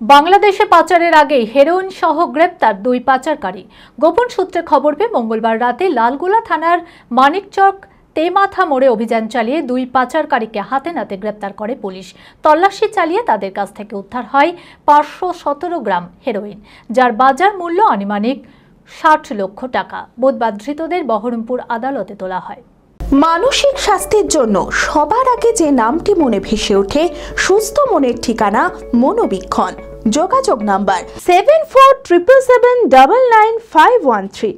বাংলাদেশে পাচারের আগেই হেরোইন সহ গ্রেপ্তার দুই পাচারকারী। গোপন সূত্রে খবর পেয়ে মঙ্গলবার রাতে লালগোলা থানার মানিকচক তেমাথা মোড়ে অভিযান চালিয়ে দুই পাচারকারীকে হাতে নাতে গ্রেপ্তার করে পুলিশ। তল্লাশি চালিয়ে তাদের কাছ থেকে উদ্ধার হয় 517 গ্রাম হেরোইন, যার বাজার মূল্য আনুমানিক 60 লক্ষ টাকা। বুধবার ধৃতদের বহরমপুর আদালতে তোলা হয়। মানসিক স্বাস্থ্যের জন্য সবার আগে যে নামটি মনে ভেসে ওঠে, সুস্থ মনের ঠিকানা মনোবীক্ষণ। যোগাযোগ নাম্বার 7477799513।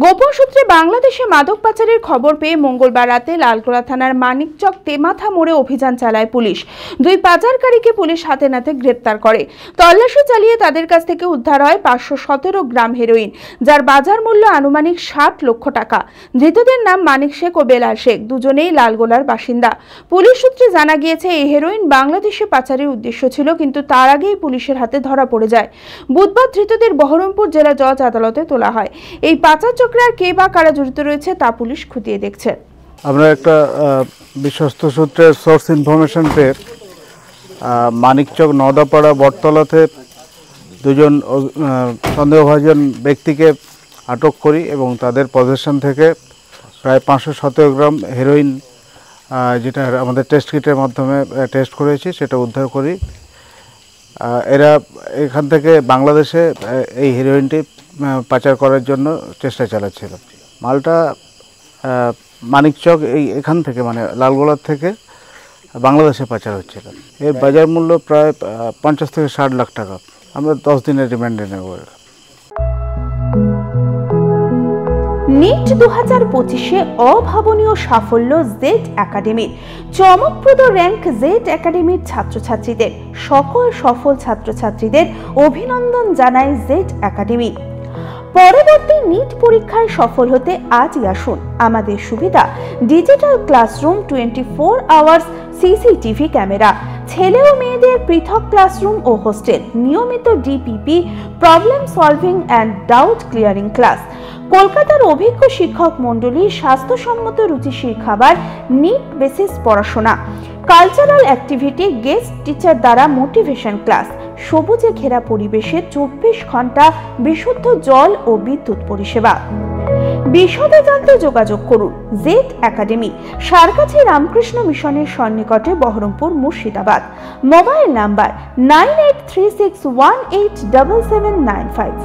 গোপন সূত্রে বাংলাদেশে মাদক পাচারের খবর পেয়ে মঙ্গলবার রাতে লালগোলা থানার মানিকচক তেমাথা মোড়ে অভিযান চালায় পুলিশ। দুই পাচারকারীকে পুলিশ হাতে নাতে গ্রেপ্তার করে। তল্লাশি চালিয়ে তাদের কাছ থেকে উদ্ধার হয় 517 গ্রাম হেরোইন, যার বাজার মূল্য আনুমানিক 60 লক্ষ টাকা। ধৃতদের নাম মানিক শেখ ও বেলাল শেখ, দুজনেই লালগোলার বাসিন্দা। পুলিশ সূত্রে জানা গিয়েছে, এই হেরোইন বাংলাদেশে পাচারের উদ্দেশ্য ছিল, কিন্তু তার আগেই পুলিশের হাতে ধরা পড়ে যায়। বুধবার ধৃতদের বহরমপুর জেলা জজ আদালতে তোলা হয়। এই পাচার চক্রে আর কে বা কারা জড়িত রয়েছে তা পুলিশ খতিয়ে দেখছে। আমরা একটা বিশ্বস্ত সূত্রের সোর্স ইনফরমেশন পেয়ে মানিকচক নওদাপাড়া বটতলাতে দুজন সন্দেহভাজন ব্যক্তিকে আটক করি এবং তাদের পজিশন থেকে প্রায় 517 গ্রাম হেরোইন, যেটা আমাদের টেস্ট কিটের মাধ্যমে টেস্ট করেছি, সেটা উদ্ধার করি। এরা এখান থেকে বাংলাদেশে এই হেরোইনটি পাচার করার জন্য চেষ্টা চালাচ্ছিল। মালটা মানিকচক এখান থেকে মানে লালগোলার থেকে বাংলাদেশে পাচার হচ্ছিল। এর বাজার মূল্য প্রায় 50 থেকে 60 লাখ টাকা। আমরা 10 দিনের রিমান্ডে নেব। নিট 2025-এ অভাবনীয় সাফল্য জেড একাডেমির। চমকপ্রদ র্যাঙ্ক জেড একাডেমির ছাত্রছাত্রীদের। সকল সফল ছাত্রছাত্রীদের অভিনন্দন জানায় জেড একাডেমি। পরবর্তী নিট পরীক্ষায় সফল হতে আজই আসুন। আমাদের সুবিধা digital classroom, 24 hours CCTV camera, ছেলে ও মেয়েদের পৃথক ক্লাসরুম ও হোস্টেল, নিয়মিত DPP, problem solving and doubt clearing class, কলকাতার অভিজ্ঞ শিক্ষক মণ্ডলী, স্বাস্থ্যসম্মত রুচিশীল খাবার, নিট বেসিস পড়াশোনা, কালচারাল অ্যাক্টিভিটি, গেস্ট টিচার দ্বারা মোটিভেশন ক্লাস, সবুজে ঘেরা পরিবেশে 24 ঘন্টা বিশুদ্ধ জল ও বিদ্যুৎ পরিষেবা। বিশদে জানতে যোগাযোগ করুন জেড একাডেমি, সারকাছি রামকৃষ্ণ মিশনের সন্নিকটে, বহরমপুর, মুর্শিদাবাদ। Mobile number 9836187795।